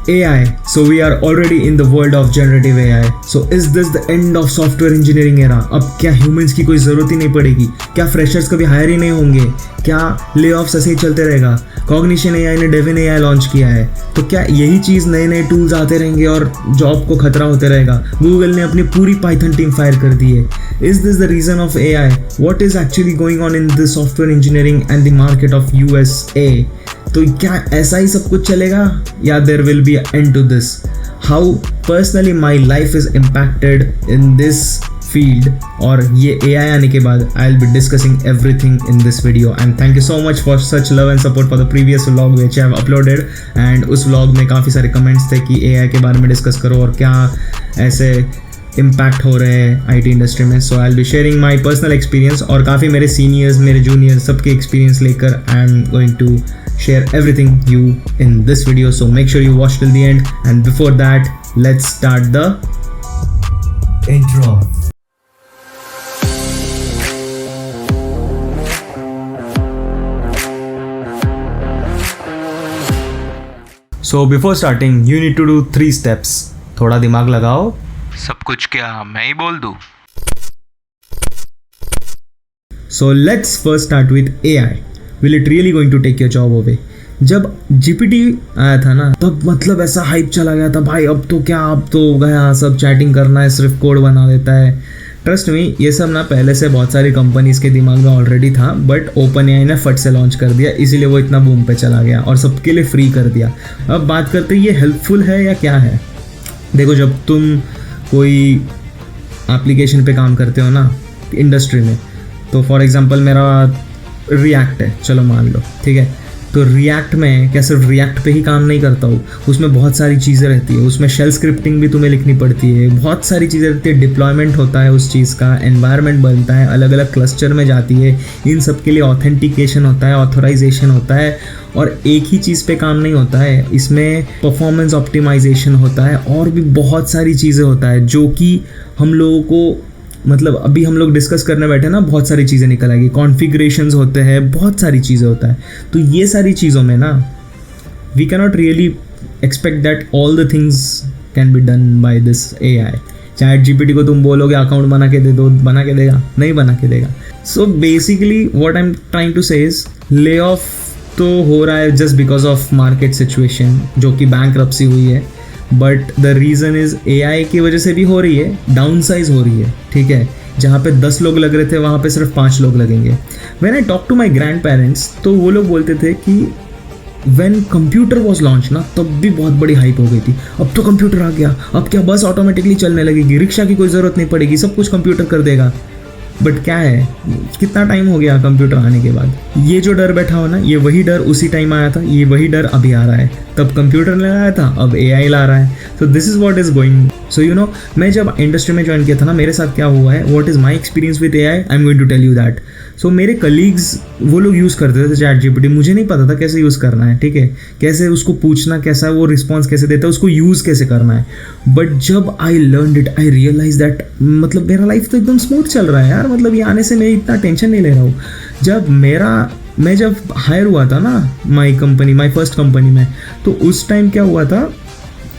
AI. So we are already in the world of generative AI. So is this the end of software engineering era? अब क्या humans की कोई ज़रूरत ही नहीं पड़ेगी? क्या freshers कभी hire ही नहीं होंगे? क्या layoffs ऐसे ही चलते रहेगा? Cognition AI ने Devin AI लॉन्च किया है, तो क्या यही चीज़ नए नए टूल्स आते रहेंगे और जॉब को खतरा होते रहेगा? गूगल ने अपनी पूरी पाइथन टीम फायर कर दी है. Is this the reason of AI? What is actually going on in the software engineering and the market of USA? तो क्या ऐसा ही सब कुछ चलेगा या there will be end to this? How personally my life is impacted in this field, और ये AI आने के बाद I will be discussing everything in this video. And thank you so much for such love and support for the previous vlog which I have uploaded. And उस vlog में काफ़ी सारे comments थे कि AI के बारे में डिस्कस करो और क्या ऐसे इम्पैक्ट हो रहे हैं आईटी इंडस्ट्री में. So I will be sharing my personal experience और काफ़ी मेरे सीनियर्स मेरे जूनियर्स सबके एक्सपीरियंस लेकर I am going to share everything you in this video. So make sure you watch till the end, and before that let's start the intro. So before starting you need to do 3 steps. थोड़ा दिमाग लगाओ. सब कुछ क्या मैं ही बोल दूं? So let's first start with AI. Will it really going to take your job away? जब GPT आया था ना, तब मतलब ऐसा हाइप चला गया था, भाई अब तो क्या, अब तो गया, सब चैटिंग करना है, सिर्फ कोड बना देता है. ट्रस्ट मी, ये सब ना पहले से बहुत सारी कंपनीज के दिमाग में ऑलरेडी था, बट OpenAI ने फट से लॉन्च कर दिया, इसीलिए वो इतना बूम पे चला गया और सबके लिए फ्री कर दिया. अब बात करते ये हेल्पफुल है या क्या है. देखो, जब तुम कोई एप्लीकेशन पे काम करते हो ना इंडस्ट्री में, तो फॉर एग्जांपल मेरा रिएक्ट है, चलो मान लो, ठीक है. तो रिएक्ट में क्या सिर्फ रिएक्ट पे ही काम नहीं करता हूँ, उसमें बहुत सारी चीज़ें रहती है, उसमें शेल स्क्रिप्टिंग भी तुम्हें लिखनी पड़ती है, बहुत सारी चीज़ें रहती है, डिप्लॉयमेंट होता है उस चीज़ का, एनवायरनमेंट बनता है, अलग अलग क्लस्टर में जाती है, इन सब के लिए ऑथेंटिकेशन होता है, ऑथराइजेशन होता है. और एक ही चीज़ पे काम नहीं होता है, इसमें परफॉर्मेंस ऑप्टिमाइजेशन होता है और भी बहुत सारी चीज़ें होता है जो कि हम लोगों को, मतलब अभी हम लोग डिस्कस करने बैठे ना, बहुत सारी चीज़ें निकल आएगी, कॉन्फ़िगरेशंस होते हैं, बहुत सारी चीज़ें होता है. तो ये सारी चीज़ों में ना we can not really expect that all the things can be done by this AI. Chat GPT को तुम बोलोगे अकाउंट बना के दे दो, बना के देगा? नहीं बना के देगा. So basically what I am trying to say is, lay off तो हो रहा है just because of market situation, जो कि बैंकरप्सी हुई है, but the reason is AI की वजह से भी हो रही है, डाउन साइज हो रही है, ठीक है. जहाँ पे 10 लोग लग रहे थे वहाँ पे सिर्फ 5 लोग लगेंगे. When I talk to my grandparents, तो वो लोग बोलते थे कि व्हेन कंप्यूटर वॉज लॉन्च ना, तब भी बहुत बड़ी हाइप हो गई थी, अब तो कंप्यूटर आ गया, अब क्या बस ऑटोमेटिकली चलने लगेगी, रिक्शा की कोई ज़रूरत नहीं पड़ेगी, सब कुछ कंप्यूटर कर देगा. बट क्या है, कितना टाइम हो गया कंप्यूटर आने के बाद? ये जो डर बैठा हो ना, ये वही डर उसी टाइम आया था, ये वही डर अभी आ रहा है. तब कंप्यूटर ने लाया था, अब AI ला रहा है. So this is what is going. So you know, मैं जब इंडस्ट्री में ज्वाइन किया था ना, मेरे साथ क्या हुआ है, what is my experience with AI, I am going to tell you that. So मेरे कलीग्स वो लोग यूज़ करते थे चैट GPT, मुझे नहीं पता था कैसे यूज़ करना है, ठीक है, कैसे उसको पूछना, कैसा वो रिस्पॉन्स कैसे देता है, उसको यूज़ कैसे करना है. बट जब I learn it, I realize that मतलब मेरा लाइफ तो एकदम स्मूथ चल रहा है यार, मतलब ये आने से मैं इतना टेंशन नहीं ले रहा हूँ. मैं जब हायर हुआ था ना माई फर्स्ट कंपनी में, तो उस टाइम क्या हुआ था,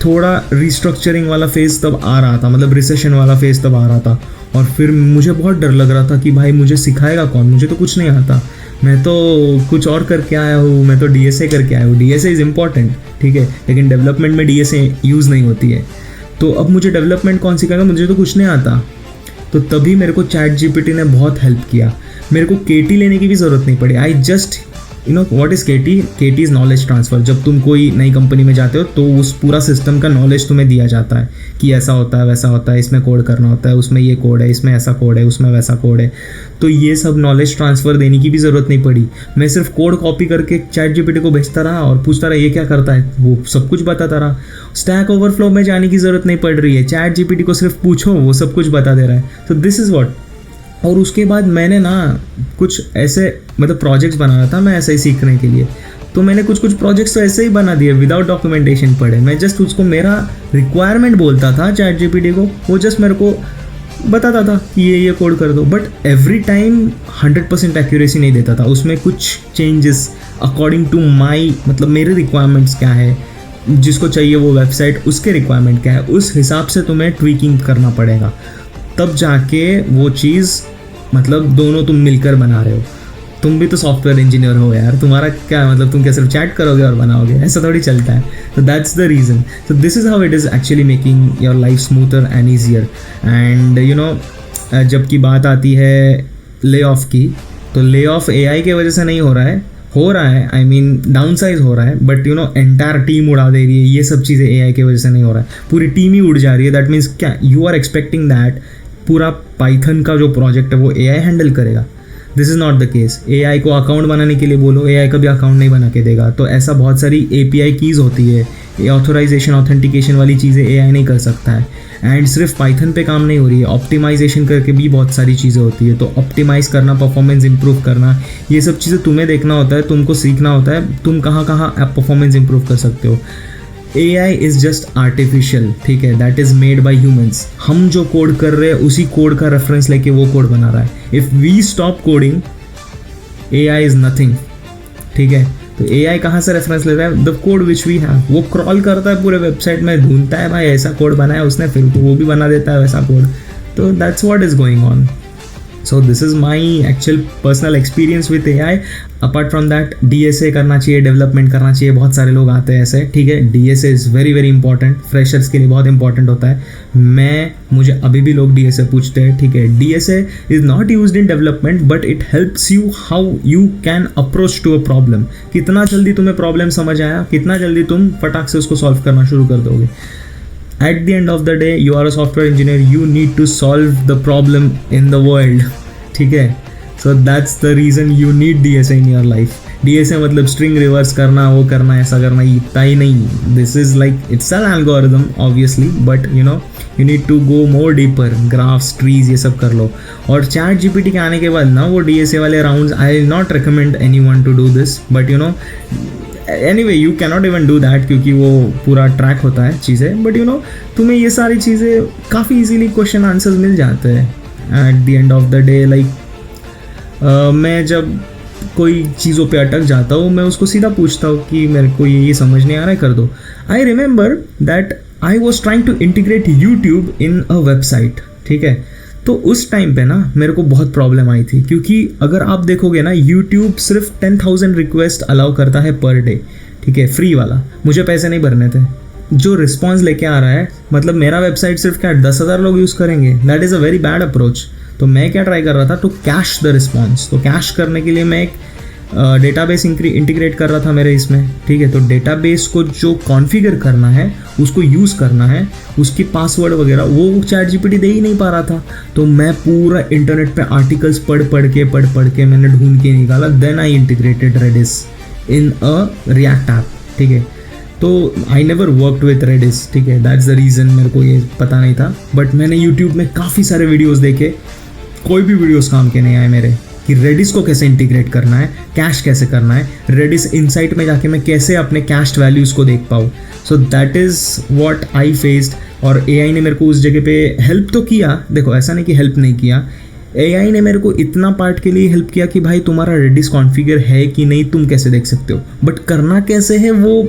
थोड़ा रिस्ट्रक्चरिंग वाला फेज़ तब आ रहा था, मतलब रिसेशन वाला फेज़ तब आ रहा था. और फिर मुझे बहुत डर लग रहा था कि भाई मुझे सिखाएगा कौन, मुझे तो कुछ नहीं आता, मैं तो कुछ और करके आया हूँ, मैं तो DSA करके आया हूँ. DSA इज़ इम्पॉर्टेंट, ठीक है, लेकिन डेवलपमेंट में DSA यूज़ नहीं होती है. तो अब मुझे डेवलपमेंट कौन सिखाएगा, मुझे तो कुछ नहीं आता. तो तभी मेरे को चैट GPT ने बहुत हेल्प किया. मेरे को KT लेने की भी ज़रूरत नहीं पड़ी. I just you know what is KT? KT is knowledge transfer. जब तुम कोई नई कंपनी में जाते हो तो उस पूरा सिस्टम का नॉलेज तुम्हें दिया जाता है कि ऐसा होता है, वैसा होता है, इसमें कोड करना होता है, उसमें ये कोड है, इसमें ऐसा कोड है, उसमें वैसा कोड है. तो ये सब नॉलेज ट्रांसफ़र देने की भी ज़रूरत नहीं पड़ी. मैं सिर्फ कोड कॉपी करके चैट GPT को भेजता रहा और पूछता रहा ये क्या करता है, वो सब कुछ बताता रहा. स्टैक ओवरफ्लो में जाने की ज़रूरत नहीं पड़ रही है, चैट GPT को सिर्फ पूछो, वो सब कुछ बता दे रहा है. तो दिस इज़ व्हाट. और उसके बाद मैंने ना कुछ ऐसे मतलब प्रोजेक्ट्स बना रहा था मैं ऐसे ही सीखने के लिए, तो मैंने कुछ प्रोजेक्ट्स तो ऐसे ही बना दिए विदाउट डॉक्यूमेंटेशन पढ़े. मैं जस्ट उसको मेरा रिक्वायरमेंट बोलता था चैट GPT को, वो जस्ट मेरे को बताता था कि ये कोड कर दो. बट एवरी टाइम 100% एक्यूरेसी नहीं देता था, उसमें कुछ चेंजेस अकॉर्डिंग टू माई, मतलब मेरे रिक्वायरमेंट्स क्या है, जिसको चाहिए वो वेबसाइट, उसके रिक्वायरमेंट क्या है, उस हिसाब से तुम्हें ट्वीकिंग करना पड़ेगा, तब जाके वो चीज़ मतलब दोनों तुम मिलकर बना रहे हो। तुम भी तो सॉफ्टवेयर इंजीनियर हो यार, तुम्हारा क्या मतलब, तुम क्या सिर्फ चैट करोगे और बनाओगे, ऐसा थोड़ी चलता है। तो that's the reason. So this is how it is actually making your life smoother and easier. And you know, जबकि बात आती है ले ऑफ की, तो ले ऑफ एआई की वजह से नहीं हो रहा है, आई मीन डाउन साइज हो रहा है, but you know entire team उड़ा दे रही है, ये सब चीज़ें एआई की वजह से नहीं हो रहा है, पूरी टीम ही उड़ जा रही है। दैट मीन्स क्या, यू आर एक्सपेक्टिंग दैट पूरा पाइथन का जो प्रोजेक्ट है वो एआई हैंडल करेगा। This is not the case. AI को अकाउंट बनाने के लिए बोलो, एआई कभी अकाउंट नहीं बना के देगा। तो ऐसा बहुत सारी एपीआई कीज़ होती है, ऑथोराइजेशन ऑथेंटिकेशन वाली चीज़ें एआई नहीं कर सकता है। एंड सिर्फ पाइथन पे काम नहीं हो रही है, ऑप्टिमाइजेशन करके भी बहुत सारी चीज़ें होती है। तो ऑप्टिमाइज़ करना, परफॉर्मेंस इंप्रूव करना, ये सब चीज़ें तुम्हें देखना होता है, तुमको सीखना होता है, तुम कहाँ कहाँ परफॉर्मेंस इंप्रूव कर सकते हो। AI इज़ जस्ट आर्टिफिशियल, ठीक है, that is made by humans. हम जो कोड कर रहे हैं उसी कोड का रेफरेंस लेके वो कोड बना रहा है। If we stop coding, AI is nothing, ठीक है। तो AI कहाँ से रेफरेंस ले रहा है? The code which we have. वो क्रॉल करता है पूरे वेबसाइट में, ढूंढता है भाई ऐसा कोड बनाया उसने, फिर तो वो भी बना देता है वैसा कोड। तो that's what is going on. So this is my actual personal experience with AI। Apart from that, DSA करना चाहिए, डेवलपमेंट करना चाहिए। बहुत सारे लोग आते हैं ऐसे, ठीक है। DSA is very very important, freshers के लिए बहुत इंपॉर्टेंट होता है। मुझे अभी भी लोग DSA पूछते हैं, ठीक है। DSA is not used in development, but it helps you how you can approach to a problem. कितना जल्दी तुम्हें प्रॉब्लम समझ आया, कितना जल्दी तुम फटाक से उसको सॉल्व करना शुरू कर दोगे। At the end of the day, you are a software engineer, you need to solve the problem in the world, ठीक है। So that's the reason you need DSA in your life. DSA मतलब string reverse करना, वो करना, ऐसा करना, इतना ही नहीं। This is like, it's an algorithm obviously, but you know, you need to go more deeper, graphs, trees, ये सब कर लो। और चैट GPT के आने के बाद ना वो DSA वाले rounds, I will not recommend anyone to do this, but you know, anyway you cannot even do that क्योंकि वो पूरा ट्रैक होता है चीज़ें। बट यू नो, तुम्हें ये सारी चीज़ें काफ़ी इजीली क्वेश्चन आंसर्स मिल जाते हैं at the end of the day. Like मैं जब कोई चीज़ों पे अटक जाता हूँ, मैं उसको सीधा पूछता हूँ कि मेरे को ये समझ नहीं आ रहा है, कर दो। I remember that I was trying to integrate YouTube in a website, ठीक है। तो उस टाइम पे ना मेरे को बहुत प्रॉब्लम आई थी, क्योंकि अगर आप देखोगे ना, यूट्यूब सिर्फ 10,000 रिक्वेस्ट अलाउ करता है पर डे, ठीक है, फ्री वाला। मुझे पैसे नहीं भरने थे। जो रिस्पॉन्स लेके आ रहा है, मतलब मेरा वेबसाइट सिर्फ क्या 10,000 लोग यूज़ करेंगे, that is a very bad approach. तो मैं क्या ट्राई कर रहा था, टू कैश द रिस्पॉन्स। तो कैश करने के लिए मैं एक डेटाबेस इंटीग्रेट कर रहा था मेरे इसमें, ठीक है। तो डेटाबेस को जो कॉन्फ़िगर करना है, उसको यूज़ करना है, उसकी पासवर्ड वगैरह वो चैट GPT दे ही नहीं पा रहा था। तो मैं पूरा इंटरनेट पे आर्टिकल्स पढ़ के मैंने ढूंढ के निकाला। Then I integrated Redis in a React app, ठीक है। तो I never worked with Redis, ठीक है, दैट्स द रीज़न, मेरे को ये पता नहीं था। बट मैंने यूट्यूब में काफ़ी सारे वीडियोज़ देखे, कोई भी वीडियोज़ काम के नहीं आए मेरे, कि रेडिस को कैसे इंटीग्रेट करना है, कैश कैसे करना है, रेडिस इनसाइट में जाके मैं कैसे अपने कैश्ड वैल्यूज़ को देख पाऊँ। So that is what I faced. और AI ने मेरे को उस जगह पे हेल्प तो किया। देखो, ऐसा नहीं कि हेल्प नहीं किया, AI ने मेरे को इतना पार्ट के लिए हेल्प किया कि भाई तुम्हारा रेडिस कॉन्फ़िगर है कि नहीं, तुम कैसे देख सकते हो, बट करना कैसे है वो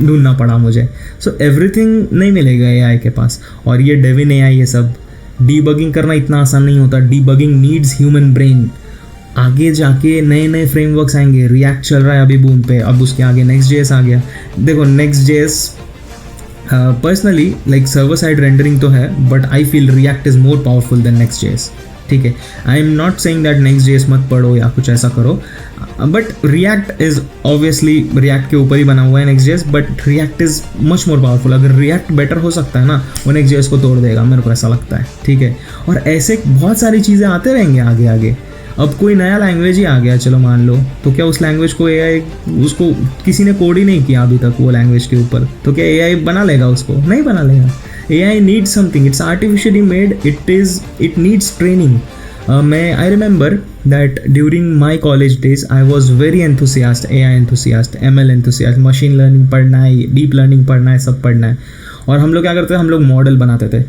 ढूंढना पड़ा मुझे। सो एवरीथिंग नहीं मिलेगा AI के पास। और ये डेविन AI, ये सब डीबगिंग करना इतना आसान नहीं होता। Debugging needs human brain. आगे जाके नए नए फ्रेमवर्क्स आएंगे। रिएक्ट चल रहा है अभी बूम पे, अब उसके आगे Next.js आ गया। देखो Next.js personally like server side rendering तो है, but I feel react is more powerful than Next.js, ठीक है। I am not saying that Next.js मत पढ़ो या कुछ ऐसा करो, but react is obviously react के ऊपर ही बना हुआ है Next.js, but react is much more powerful. अगर रिएक्ट बेटर हो सकता है ना, वो Next.js को तोड़ देगा, मेरे को ऐसा लगता है, ठीक है। और ऐसे बहुत सारी चीज़ें आते रहेंगे आगे आगे। अब कोई नया लैंग्वेज ही आ गया, चलो मान लो, तो क्या उस लैंग्वेज को AI, उसको किसी ने कोड ही नहीं किया अभी तक वो लैंग्वेज के ऊपर, तो क्या AI बना लेगा उसको? नहीं बना लेगा। AI needs something, it's artificially made, it needs training. I remember that during my college days I was very enthusiast, AI enthusiast, ML enthusiast, machine learning पढ़ना है, deep learning पढ़ना है, सब पढ़ना है। और हम लोग क्या करते थे, हम लोग मॉडल बनाते थे।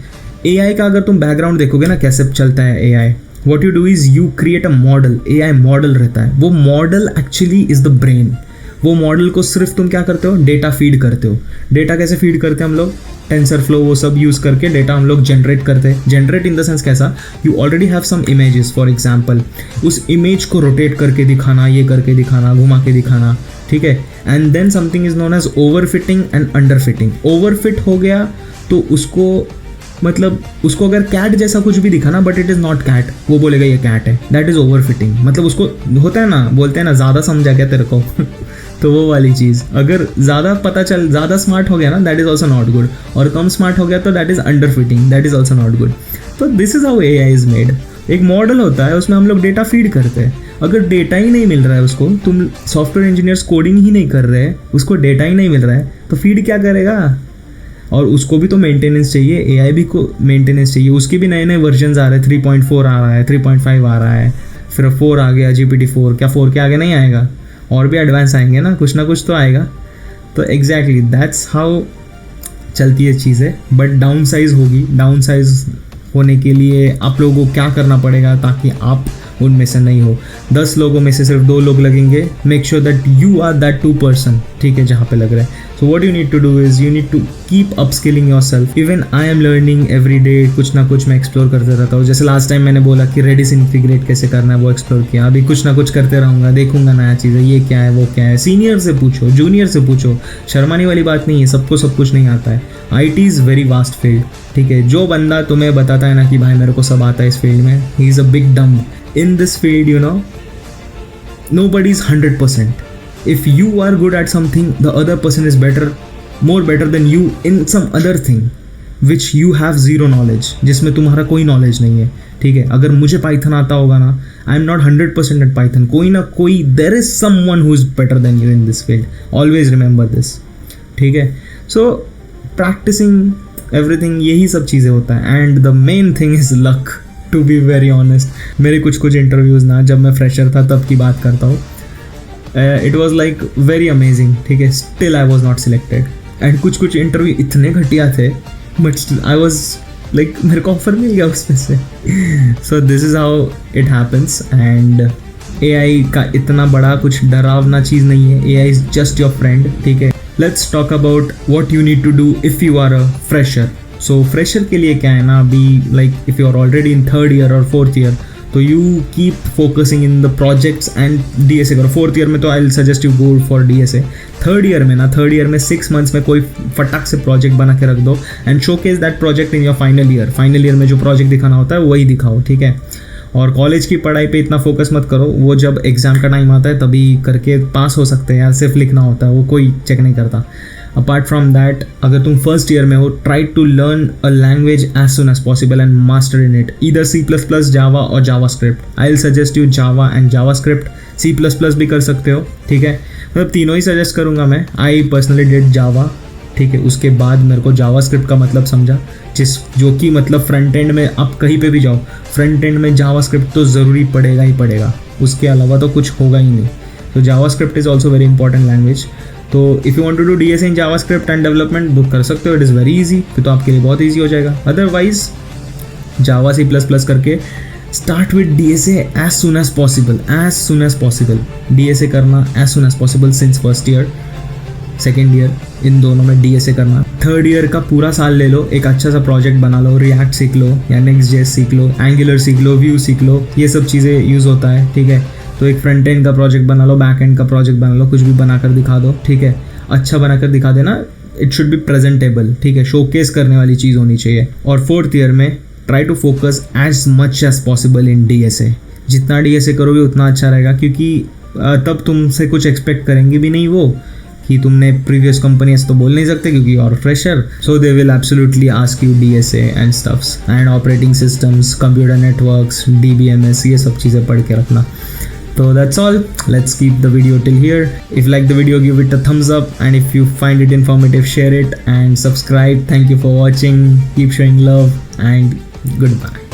AI का अगर तुम बैकग्राउंड देखोगे ना कैसे चलता है AI, what you do is you create a model, AI model रहता है। वो model actually is the brain. वो मॉडल को सिर्फ तुम क्या करते हो, डेटा फीड करते हो। डेटा कैसे फीड करते हैं हम लोग, टेंसर फ्लो वो सब यूज़ करके डेटा हम लोग जनरेट करते हैं। जनरेट इन द सेंस कैसा, you already have some images for example, उस इमेज को रोटेट करके दिखाना, ये करके दिखाना, घुमा के दिखाना, ठीक है। And then something is known as overfitting and underfitting. Overfit हो गया तो उसको मतलब उसको अगर कैट जैसा कुछ भी दिखा ना, but it is not cat, वो बोलेगा ये कैट है, दैट इज़ ओवर फिटिंग। मतलब उसको होता है ना, बोलते हैं ना ज़्यादा समझा क्या तेरे को तो वो वाली चीज़। अगर ज़्यादा पता चल, ज़्यादा स्मार्ट हो गया ना, that is also not good, और कम स्मार्ट हो गया तो that is under fitting, that is also not good. तो this is how AI is made. एक मॉडल होता है, उसमें हम लोग डेटा फीड करते हैं। अगर डेटा ही नहीं मिल रहा है उसको, तुम सॉफ्टवेयर इंजीनियर्स कोडिंग ही नहीं कर रहे, उसको डेटा ही नहीं मिल रहा है, तो फीड क्या करेगा? और उसको भी तो मेंटेनेंस चाहिए, AI भी को मेंटेनेंस चाहिए, उसके भी नए नए वर्जन्स आ रहे हैं, 3.4 आ रहा है, 3.5 आ रहा है, फिर 4 आ गया, GPT-4, क्या 4 के आगे नहीं आएगा? और भी एडवांस आएंगे ना कुछ तो आएगा। तो एग्जैक्टली दैट्स हाउ चलती है चीज़ें। बट डाउन साइज होगी, डाउन साइज होने के लिए आप लोगों को क्या करना पड़ेगा ताकि आप उनमें से नहीं हो। 10 लोगों में से सिर्फ 2 लोग लगेंगे। Make sure that you are that 2%, ठीक है, जहाँ पे लग रहा है। So what you need to do is you need to keep upskilling yourself. Even I am learning every day, कुछ ना कुछ मैं एक्सप्लोर करते रहता हूँ। जैसे लास्ट टाइम मैंने बोला कि रेडिस इंटीग्रेट कैसे करना है, वो एक्सप्लोर किया। अभी कुछ ना कुछ करते रहूँगा, देखूंगा नया चीज़ें, ये क्या है, वो क्या है। सीनियर से पूछो, जूनियर से पूछो, शर्माने वाली बात नहीं है, सबको सब कुछ नहीं आता है। IT is very vast field, ठीक है। जो बंदा तुम्हें बताता है ना कि भाई मेरे को सब आता है इस फील्ड में, ही इज़ अ बिग डम in this field. You know, nobody is 100%. If you are good at something, the other person is more better than you in some other thing which you have zero knowledge, जिसमें तुम्हारा कोई knowledge नहीं है, ठीक है। अगर मुझे Python आता होगा ना, I am not 100% at Python, कोई ना कोई, there is someone who is better than you in this field. Always remember this, ठीक है। So practicing everything, यही सब चीज़ें होता है। And the main thing is luck, to be very honest. मेरे कुछ इंटरव्यूज़ ना, जब मैं फ्रेशर था तब की बात करता हूँ, it was like very amazing, ठीक है। Still I was not selected. And कुछ इंटरव्यू इतने घटिया थे, बट आई वॉज लाइक मेरे को ऑफर मिल गया उसमें से। So this is how it happens. And AI का इतना बड़ा कुछ डरावना चीज़ नहीं है। AI is just your friend, ठीक है। Let's talk about what you need to do if you are a fresher. So fresher के लिए क्या है ना, अभी like if you are already in 3rd year और 4th ईयर, तो you keep focusing in the projects and DSA करो। 4th year में तो I will suggest you go for DSA। 3rd year में ना, 3rd ईयर में 6 months में कोई फटाक से प्रोजेक्ट बना के रख दो and showcase that project in your final year. Final year में जो प्रोजेक्ट दिखाना होता है वही दिखाओ, ठीक है। और कॉलेज की पढ़ाई पे इतना फोकस मत करो, वो जब एग्ज़ाम का टाइम आता है तभी करके पास हो सकते हैं यार, सिर्फ लिखना होता है, वो कोई चेक नहीं करता। अपार्ट फ्रॉम दैट, अगर तुम 1st ईयर में हो, try to learn a language as soon as possible and master in it, either C++, Java और JavaScript. I will suggest you Java and JavaScript. C++ भी कर सकते हो, ठीक है। मतलब तीनों ही सजेस्ट करूँगा मैं। आई पर्सनली डिड जावा, ठीक है। उसके बाद मेरे को जावास्क्रिप्ट का मतलब समझा, जो कि मतलब फ्रंट एंड में आप कहीं पे भी जाओ, फ्रंट एंड में जावास्क्रिप्ट तो ज़रूरी पड़ेगा ही पड़ेगा, उसके अलावा तो कुछ होगा ही नहीं। तो JavaScript is also very important language. तो if you want to do DSA in JavaScript and development, तो कर सकते हो, इट इज़ वेरी इजी, फिर तो आपके लिए बहुत ईजी हो जाएगा। अदरवाइज जावा C++ करके start with DSA as soon as possible. DSA करना as soon as possible since 1st year, 2nd year, इन दोनों में DSA करना। 3rd ईयर का पूरा साल ले लो, एक अच्छा सा प्रोजेक्ट बना लो, React सीख लो या Next.js सीख लो, Angular सीख लो, Vue सीख लो, ये सब चीज़ें यूज़ होता है, ठीक है। तो एक फ्रंट एंड का प्रोजेक्ट बना लो, बैक एंड का प्रोजेक्ट बना लो, कुछ भी बनाकर दिखा दो, ठीक है। अच्छा बनाकर दिखा देना, इट शुड बी प्रेजेंटेबल, ठीक है, शोकेस करने वाली चीज़ होनी चाहिए। और 4th ईयर में try to focus as much as possible in DSA। जितना DSA करोगे उतना अच्छा रहेगा, क्योंकि तब तुमसे कुछ एक्सपेक्ट करेंगे भी नहीं वो कि तुमने प्रीवियस कंपनी तो बोल नहीं सकते क्योंकि और fresher. So they will absolutely ask you DSA and stuffs and operating systems, computer networks, DBMS, ये सब चीज़ें पढ़ के रखना। So that's all. Let's keep the video till here. If you like the video, give it a thumbs up, and if you find it informative, share it and subscribe. Thank you for watching. Keep showing love and goodbye.